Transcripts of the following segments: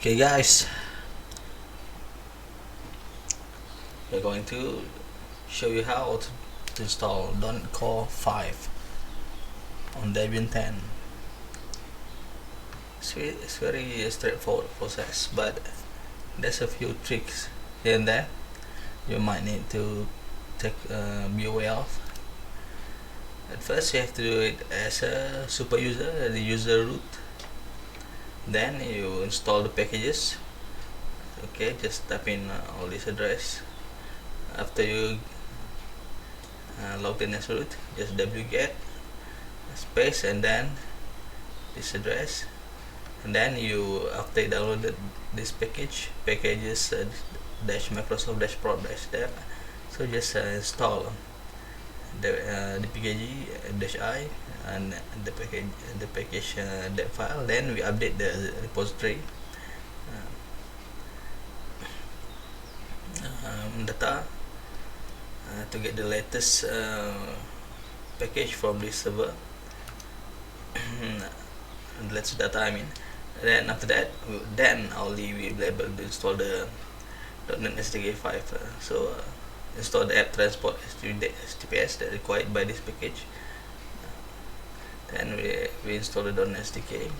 Okay guys, we're going to show you how to install .NET Core 5 on Debian 10. It's very straightforward process, but there's a few tricks here and there you might need to be aware of. At first you have to do it as a super user, the user root. Then you install the packages. Okay, just type in all this address. After you logged in as root, just wget space and then this address, and then you after you downloaded this packages dash Microsoft dash prod dash dev, so just install the pkg dash I and the package dev file. Then we update the repository data to get the latest package from this server. Latest data, I mean. Then after that, then only we will be able to install the .NET SDK 5. So install the app transport HTTPS that required by this package. Then we install the .NET SDK.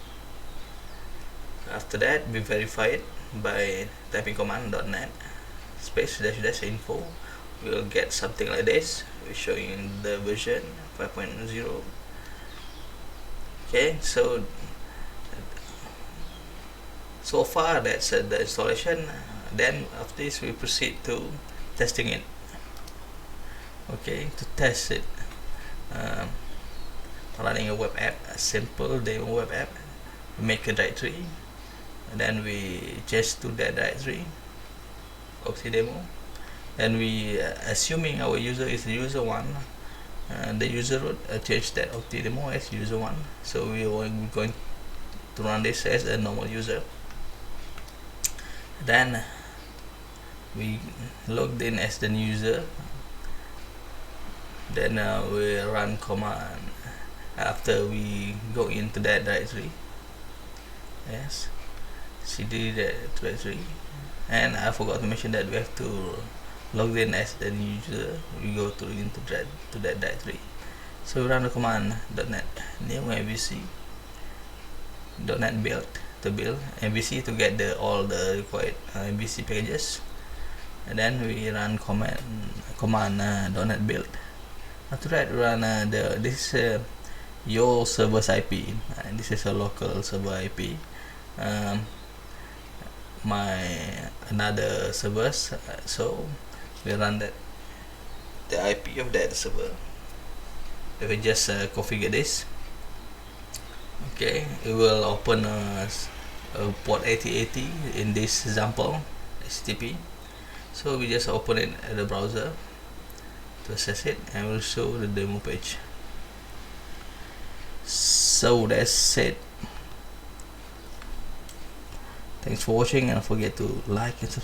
After that, we verify it by typing command .NET space dash dash info. We will get something like this. We're showing the version 5.0. Okay, so far that's the installation. Then after this we proceed to testing it. Okay, to test it, running a web app, a simple demo web app. We make a directory and then we change to that directory oxy demo. Then we assuming our user is user 1, the user root, change that oxy demo as user 1. So we are going to run this as a normal user. Then we logged in as the new user. Then we run command after we go into that directory. Yes, cd that directory. And I forgot to mention that we have to log in as the new user. We go into that directory. So we run the command .NET new MVC .NET build to build MVC to get all the required MVC packages, and then we run command .NET build. After that, we run this your server's IP, and this is a local server IP. My another servers, so we run the IP of that server. If we just configure this, okay, it will open a port 8080 in this example HTTP. So we just open it at the browser to access it, and we'll show the demo page. So that's it. Thanks for watching, and don't forget to like and subscribe.